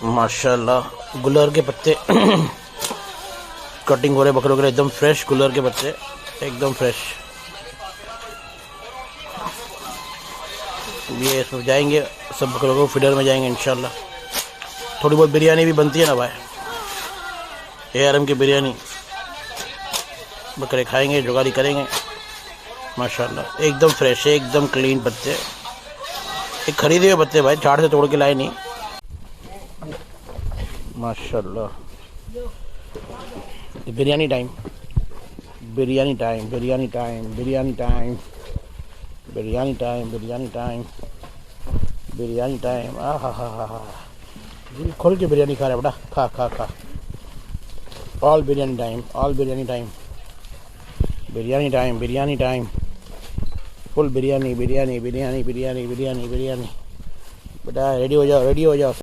माशाल्लाह गुलर के पत्ते कटिंग हो रहे बकरों के लिए, एकदम फ्रेश गुलर के पत्ते, एकदम फ्रेश। ये इसमें जाएंगे सब बकरों को फीडर में जाएंगे इंशाल्लाह। थोड़ी बहुत बिरयानी भी बनती है ना भाई, ARMM की बिरयानी, बकरे खाएंगे, जुगाली करेंगे। माशाल्लाह एकदम फ्रेश है, एकदम क्लीन पत्ते, एक खरीदे हुए पत्ते भाई, झाड़ से तोड़ के लाए नहीं। माशाल्लाह biryani time, biryani time, biryani time, biryani time, biryani time, biryani time, biryani time. आ हा हा हा हा, दिल खोल के बिरयानी खा रहा है बेटा, खा खा खा। All biryani time, all biryani time, biryani time, biryani time, full biryani, biryani, biryani, biryani, biryani, biryani. बेटा रेडी हो जाओ, रेडी हो जाओ।